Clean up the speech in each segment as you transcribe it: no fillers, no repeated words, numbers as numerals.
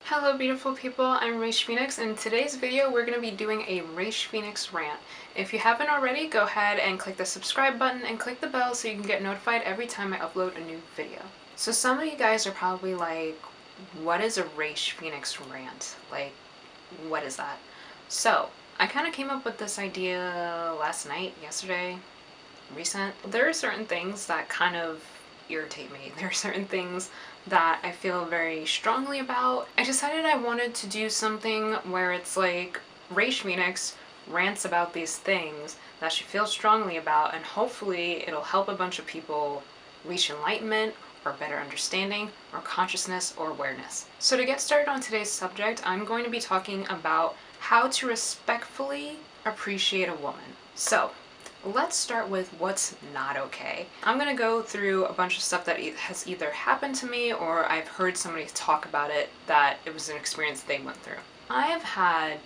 Hello beautiful people, I'm Raish Phoenix, and in today's video we're going to be doing a Raish Phoenix rant. If you haven't already, go ahead and click the subscribe button and click the bell so you can get notified every time I upload a new video. So some of you guys are probably like, what is a Raish Phoenix rant? Like, what is that? So, I kind of came up with this idea last night, yesterday, recent. There are certain things that kind of irritate me. There are certain things that I feel very strongly about. I decided I wanted to do something where it's like Raish Phoenix rants about these things that she feels strongly about, and hopefully it'll help a bunch of people reach enlightenment or better understanding or consciousness or awareness. So to get started on today's subject, I'm going to be talking about how to respectfully appreciate a woman. So let's start with what's not okay. I'm gonna go through a bunch of stuff that has either happened to me or I've heard somebody talk about it, that it was an experience they went through. I have had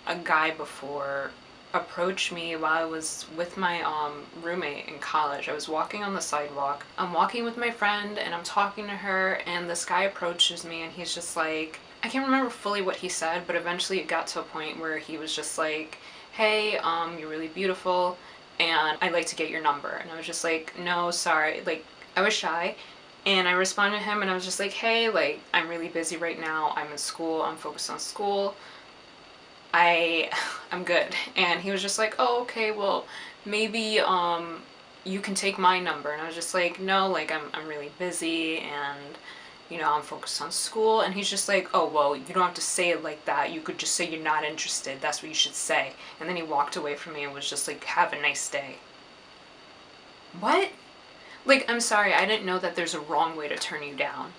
a guy before approach me while I was with my roommate in college. I was walking on the sidewalk. I'm walking with my friend and I'm talking to her, and this guy approaches me and he's just like, I can't remember fully what he said, but eventually it got to a point where he was just like, hey, you're really beautiful and I'd like to get your number. And I was just like, no, sorry. Like, I was shy. And I responded to him and I was just like, hey, like, I'm really busy right now. I'm in school. I'm focused on school. I'm good. And he was just like, oh, okay, well, maybe, you can take my number. And I was just like, no, like, I'm really busy and, you know, I'm focused on school. And he's just like, oh, well, you don't have to say it like that. You could just say you're not interested. That's what you should say. And then he walked away from me and was just like, have a nice day. What? Like, I'm sorry, I didn't know that there's a wrong way to turn you down.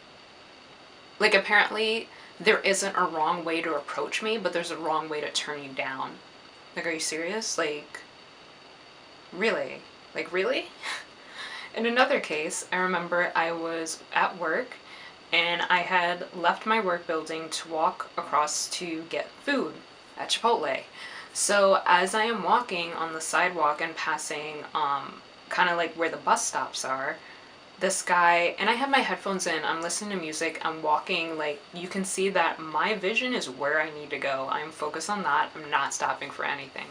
Like, apparently there isn't a wrong way to approach me, but there's a wrong way to turn you down. Like, are you serious? Like, really? Like, really? In another case, I remember I was at work and I had left my work building to walk across to get food at Chipotle. So as I am walking on the sidewalk and passing kind of like where the bus stops are, this guy, and I have my headphones in, I'm listening to music, I'm walking, like, you can see that my vision is where I need to go. I'm focused on that. I'm not stopping for anything.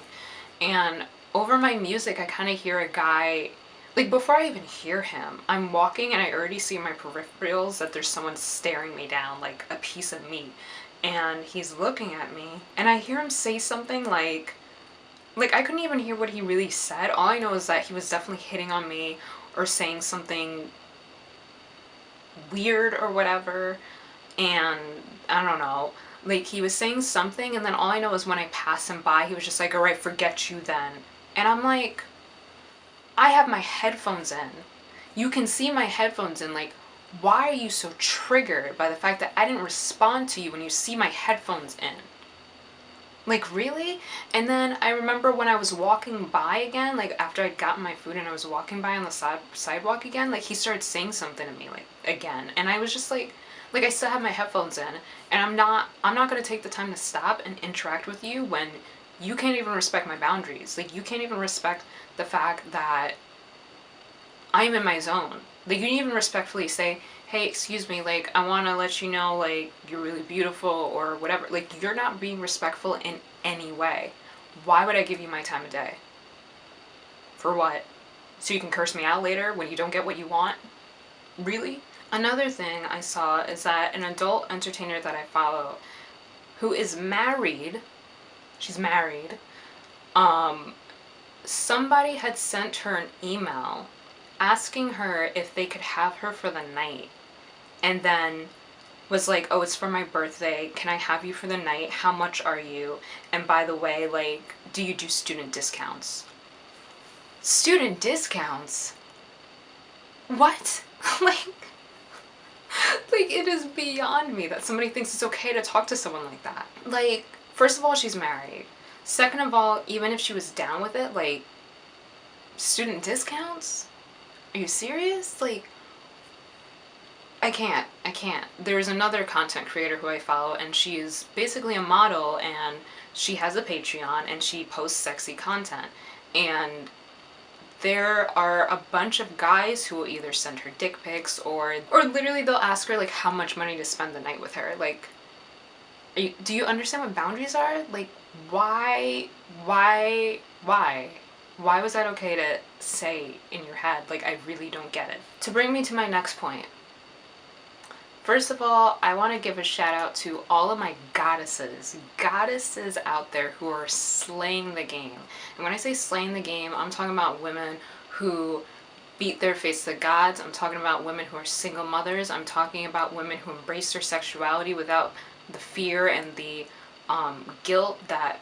And over my music, I kind of hear a guy, like, before I even hear him, I'm walking and I already see in my peripherals that there's someone staring me down, like a piece of meat. And he's looking at me, and I hear him say something like, I couldn't even hear what he really said. All I know is that he was definitely hitting on me or saying something weird or whatever. And I don't know, like, he was saying something, and then all I know is when I passed him by, he was just like, all right, forget you then. And I'm like, I have my headphones in. You can see my headphones in. Like, why are you so triggered by the fact that I didn't respond to you when you see my headphones in? Like, really? And then I remember when I was walking by again, like after I'd gotten my food and I was walking by on the sidewalk again, like he started saying something to me, like, again. And I was just like, I still have my headphones in, and I'm not gonna take the time to stop and interact with you when you can't even respect my boundaries. Like, you can't even respect the fact that I'm in my zone. Like, you didn't even respectfully say, hey, excuse me, like, I want to let you know, like, you're really beautiful or whatever. Like, you're not being respectful in any way. Why would I give you my time of day? For what? So you can curse me out later when you don't get what you want? Really? Another thing I saw is that an adult entertainer that I follow, who is married, she's married, somebody had sent her an email asking her if they could have her for the night, and then was like, oh, it's for my birthday, can I have you for the night, how much are you, and by the way, like, do you do student discounts? Student discounts? What? like like, it is beyond me that somebody thinks it's okay to talk to someone like that. Like, first of all, she's married. Second of all, even if she was down with it, like, student discounts? Are you serious? Like, I can't. There's another content creator who I follow, and she's basically a model, and she has a Patreon, and she posts sexy content. And there are a bunch of guys who will either send her dick pics or literally they'll ask her, like, how much money to spend the night with her. Like, Do you understand what boundaries are? Like, why? Why was that okay to say in your head? Like, I really don't get it. To bring me to my next point. First of all, I want to give a shout out to all of my goddesses out there who are slaying the game. And when I say slaying the game, I'm talking about women who beat their face to the gods. I'm talking about women who are single mothers. I'm talking about women who embrace their sexuality without the fear and the guilt that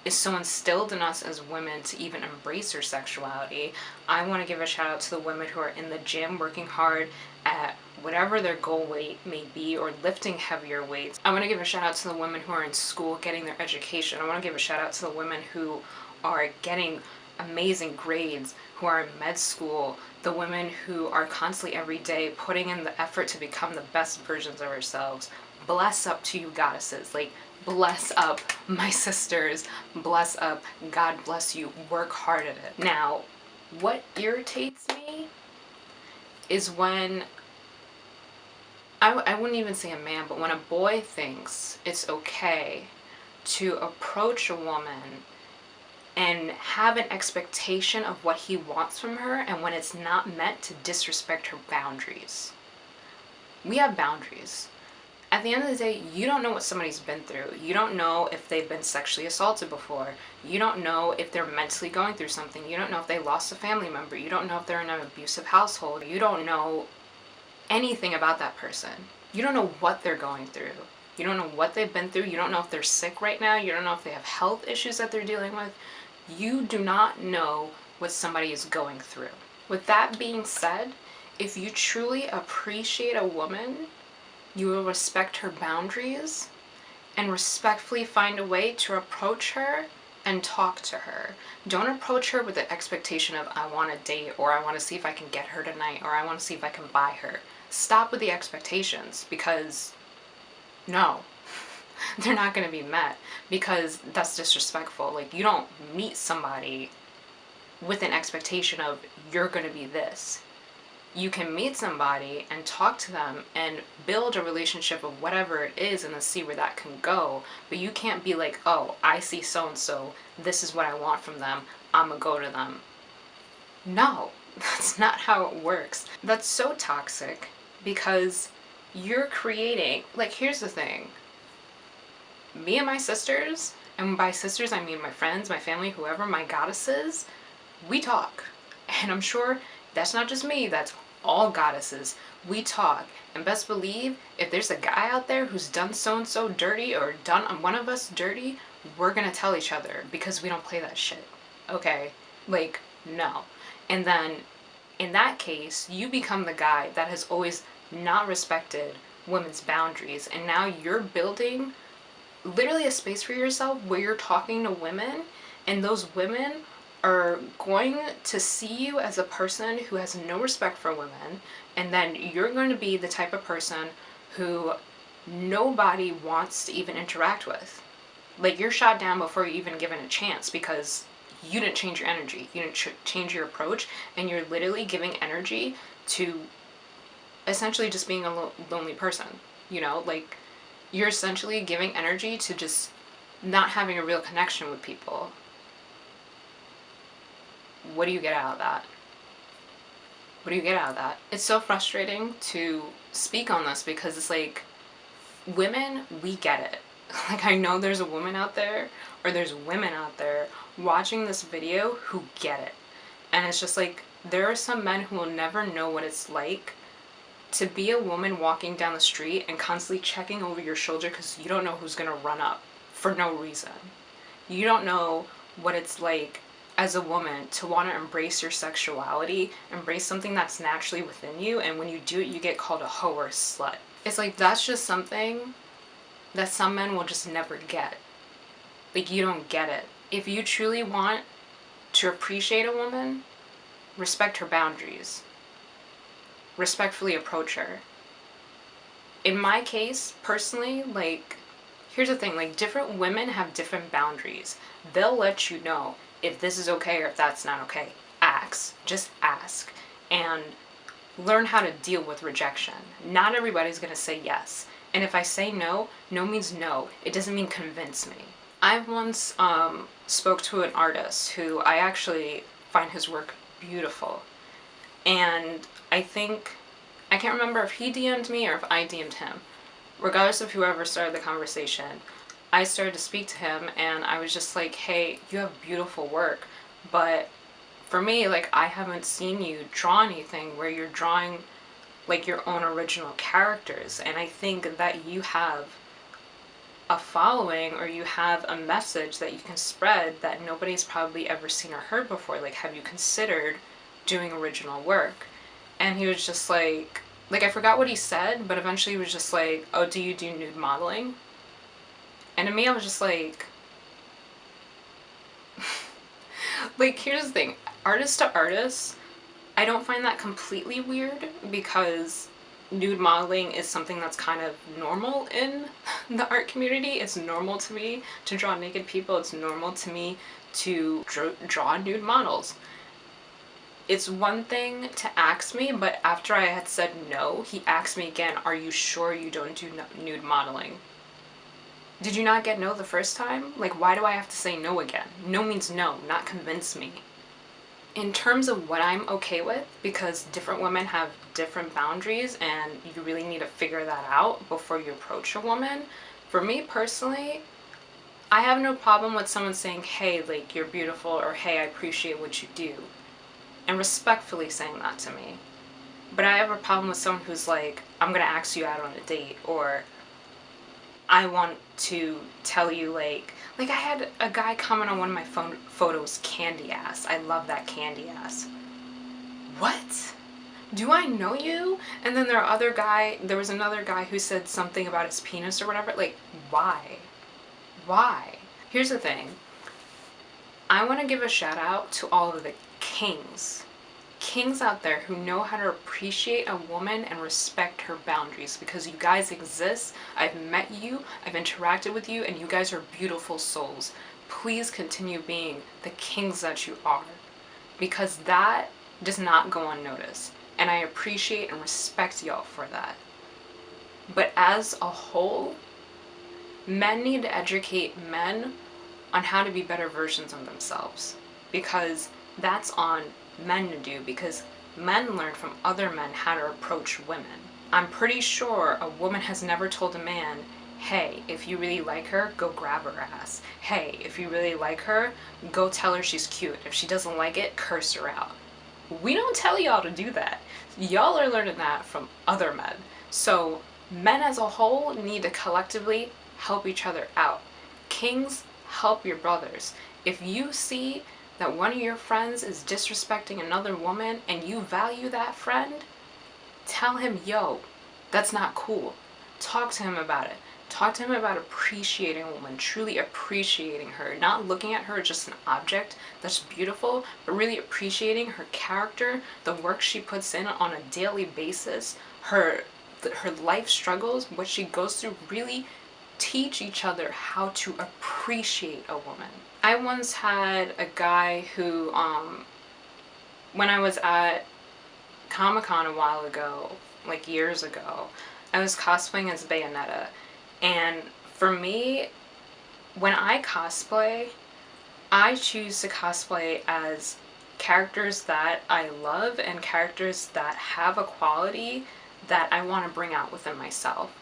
is so instilled in us as women to even embrace our sexuality. I want to give a shout out to the women who are in the gym working hard at whatever their goal weight may be, or lifting heavier weights. I want to give a shout out to the women who are in school getting their education. I want to give a shout out to the women who are getting amazing grades, who are in med school, the women who are constantly every day putting in the effort to become the best versions of ourselves. Bless up to you goddesses. Like, bless up my sisters. Bless up. God bless you. Work hard at it. Now, what irritates me is when I wouldn't even say a man, but when a boy thinks it's okay to approach a woman and have an expectation of what he wants from her, and when it's not meant, to disrespect her boundaries. We have boundaries. At the end of the day, you don't know what somebody's been through. You don't know if they've been sexually assaulted before. You don't know if they're mentally going through something. You don't know if they lost a family member. You don't know if they're in an abusive household. You don't know anything about that person. You don't know what they're going through. You don't know what they've been through. You don't know if they're sick right now. You don't know if they have health issues that they're dealing with. You do not know what somebody is going through. With that being said, if you truly appreciate a woman, you will respect her boundaries and respectfully find a way to approach her and talk to her. Don't approach her with the expectation of, I want to date, or I want to see if I can get her tonight, or I want to see if I can buy her. Stop with the expectations, because no, they're not going to be met, because that's disrespectful. Like, you don't meet somebody with an expectation of, you're going to be this. You can meet somebody and talk to them and build a relationship of whatever it is and then see where that can go. But you can't be like, oh, I see so-and-so, this is what I want from them, I'm gonna go to them. No, that's not how it works. That's so toxic, because you're creating, like, here's the thing. Me and my sisters, and by sisters I mean my friends, my family, whoever, my goddesses, we talk. And I'm sure that's not just me, that's all goddesses. We talk. And best believe, if there's a guy out there who's done so-and-so dirty, or done one of us dirty, we're gonna tell each other, because we don't play that shit. Okay? Like, no. And then, in that case, you become the guy that has always not respected women's boundaries, and now you're building literally a space for yourself where you're talking to women, and those women are going to see you as a person who has no respect for women, and then you're going to be the type of person who nobody wants to even interact with. Like, you're shot down before you're even given a chance, because you didn't change your energy, you didn't change your approach, and you're literally giving energy to essentially just being a lonely person, you know? Like, you're essentially giving energy to just not having a real connection with people. What do you get out of that? What do you get out of that? It's so frustrating to speak on this, because it's like, women, we get it. Like, I know there's a woman out there, or there's women out there watching this video who get it. And it's just like, there are some men who will never know what it's like to be a woman walking down the street and constantly checking over your shoulder because you don't know who's gonna run up for no reason. You don't know what it's like as a woman to want to embrace your sexuality, embrace something that's naturally within you, and when you do it, you get called a hoe or a slut. It's like, that's just something that some men will just never get. Like, you don't get it. If you truly want to appreciate a woman, respect her boundaries. Respectfully approach her. In my case, personally, like, here's the thing, like, different women have different boundaries. They'll let you know if this is okay or if that's not okay. Ask. Just ask. And learn how to deal with rejection. Not everybody's gonna say yes. And if I say no, no means no. It doesn't mean convince me. I once spoke to an artist who I actually find his work beautiful. And I think, I can't remember if he DM'd me or if I DM'd him. Regardless of whoever started the conversation, I started to speak to him and I was just like, hey, you have beautiful work, but for me, like, I haven't seen you draw anything where you're drawing like your own original characters. And I think that you have a following or you have a message that you can spread that nobody's probably ever seen or heard before. Like, have you considered doing original work? And he was just like I forgot what he said, but eventually he was just like, oh, do you do nude modeling? And to me, I was just like, like, here's the thing, artist to artist, I don't find that completely weird because nude modeling is something that's kind of normal in the art community. It's normal to me to draw naked people. It's normal to me to draw nude models. It's one thing to ask me, but after I had said no, he asked me again, are you sure you don't do nude modeling? Did you not get no the first time? Like, why do I have to say no again? No means no, not convince me. In terms of what I'm okay with, because different women have different boundaries and you really need to figure that out before you approach a woman. For me personally, I have no problem with someone saying, hey, like, you're beautiful, or hey, I appreciate what you do, and respectfully saying that to me. But I have a problem with someone who's like, I'm gonna ask you out on a date, or I want to tell you, like I had a guy comment on one of my photos, candy ass. I love that candy ass. What? Do I know you? And then there was another guy who said something about his penis or whatever. Like, why? Why? Here's the thing. I want to give a shout out to all of the kings out there who know how to appreciate a woman and respect her boundaries, because you guys exist. I've met you, I've interacted with you, and you guys are beautiful souls. Please continue being the kings that you are, because that does not go unnoticed, and I appreciate and respect y'all for that. But as a whole, men need to educate men on how to be better versions of themselves, because that's on men to do, because men learn from other men how to approach women. I'm pretty sure a woman has never told a man, hey, if you really like her, go grab her ass. Hey, if you really like her, go tell her she's cute. If she doesn't like it, curse her out. We don't tell y'all to do that. Y'all are learning that from other men. So men as a whole need to collectively help each other out. Kings, help your brothers. If you see that one of your friends is disrespecting another woman and you value that friend, tell him, yo, that's not cool. Talk to him about it. Talk to him about appreciating a woman, truly appreciating her, not looking at her as just an object that's beautiful, but really appreciating her character, the work she puts in on a daily basis, her life struggles, what she goes through. Really teach each other how to appreciate a woman. I once had a guy who, when I was at Comic-Con a while ago, like years ago, I was cosplaying as Bayonetta. And for me, when I cosplay, I choose to cosplay as characters that I love and characters that have a quality that I want to bring out within myself.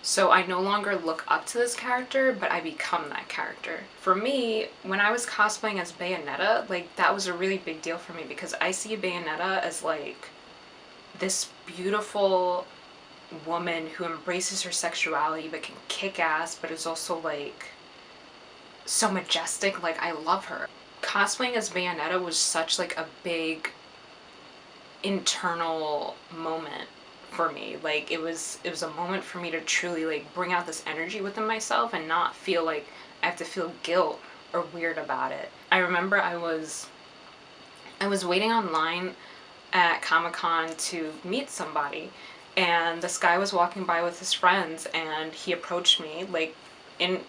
So I no longer look up to this character, but I become that character. For me, when I was cosplaying as Bayonetta, like, that was a really big deal for me, because I see Bayonetta as like this beautiful woman who embraces her sexuality but can kick ass, but is also like so majestic. Like, I love her. Cosplaying as Bayonetta was such like a big internal moment for me. Like, it was a moment for me to truly like bring out this energy within myself and not feel like I have to feel guilt or weird about it. I remember I was waiting online at Comic-Con to meet somebody, and this guy was walking by with his friends, and he approached me like in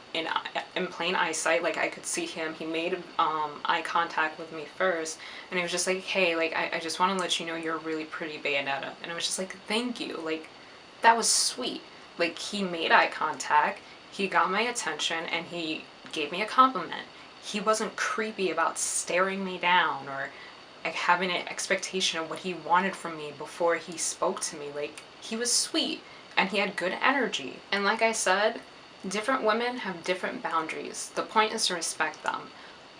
plain eyesight. Like, I could see him. He made eye contact with me first, and he was just like, hey, like, I just want to let you know you're a really pretty Bayonetta. And I was just like, thank you. Like, that was sweet. Like, he made eye contact, he got my attention, and he gave me a compliment. He wasn't creepy about staring me down or like having an expectation of what he wanted from me before he spoke to me. Like, he was sweet and he had good energy. And like I said, different women have different boundaries. The point is to respect them.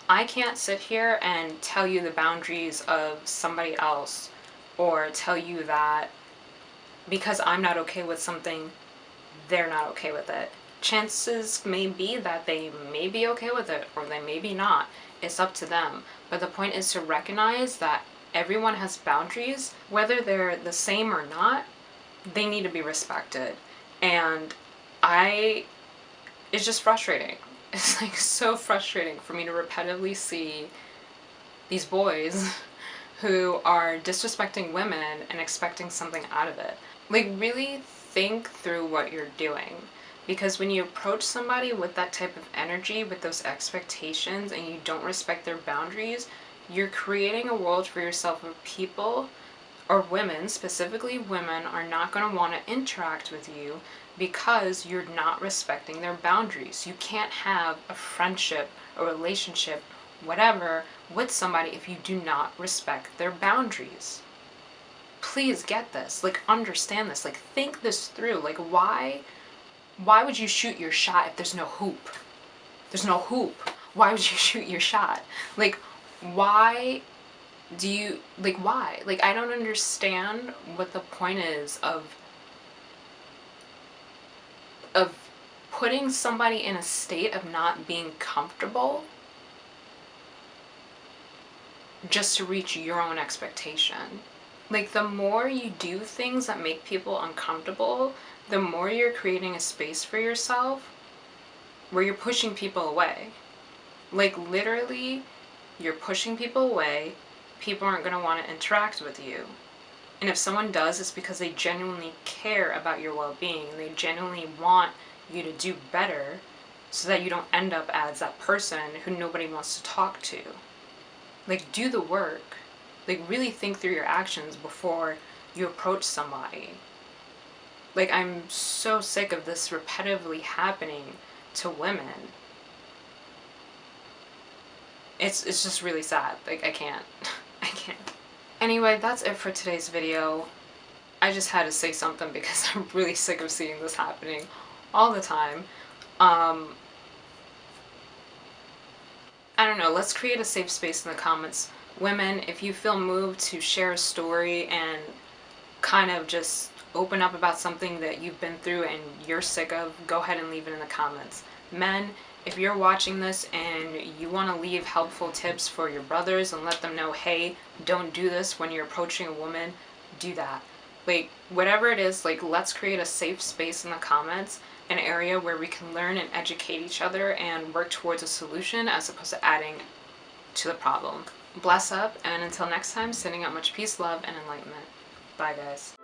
I can't sit here and tell you the boundaries of somebody else or tell you that because I'm not okay with something, they're not okay with it. Chances may be that they may be okay with it or they may be not. It's up to them. But the point is to recognize that everyone has boundaries. Whether they're the same or not, they need to be respected. And it's just frustrating. It's like so frustrating for me to repetitively see these boys who are disrespecting women and expecting something out of it. Like, really think through what you're doing. Because when you approach somebody with that type of energy, with those expectations, and you don't respect their boundaries, you're creating a world for yourself where people, or women, specifically women, are not going to want to interact with you because you're not respecting their boundaries. You can't have a friendship, a relationship, whatever, with somebody if you do not respect their boundaries. Please get this. Like, understand this. Like, think this through. Like, why would you shoot your shot if there's no hoop? There's no hoop. Why would you shoot your shot? Like, why do you, like, why? Like, I don't understand what the point is of putting somebody in a state of not being comfortable just to reach your own expectation. Like, the more you do things that make people uncomfortable, the more you're creating a space for yourself where you're pushing people away. Like, literally, you're pushing people away. People aren't going to want to interact with you. And if someone does, it's because they genuinely care about your well-being. They genuinely want you to do better so that you don't end up as that person who nobody wants to talk to. Like, do the work. Like, really think through your actions before you approach somebody. Like, I'm so sick of this repetitively happening to women. It's just really sad. Like, I can't. I can't. Anyway, that's it for today's video. I just had to say something because I'm really sick of seeing this happening all the time. I don't know, let's create a safe space in the comments. Women, if you feel moved to share a story and kind of just open up about something that you've been through and you're sick of, go ahead and leave it in the comments. Men, if you're watching this and you want to leave helpful tips for your brothers and let them know, hey, don't do this when you're approaching a woman, do that. Like, whatever it is, like, let's create a safe space in the comments, an area where we can learn and educate each other and work towards a solution as opposed to adding to the problem. Bless up, and until next time, sending out much peace, love, and enlightenment. Bye, guys.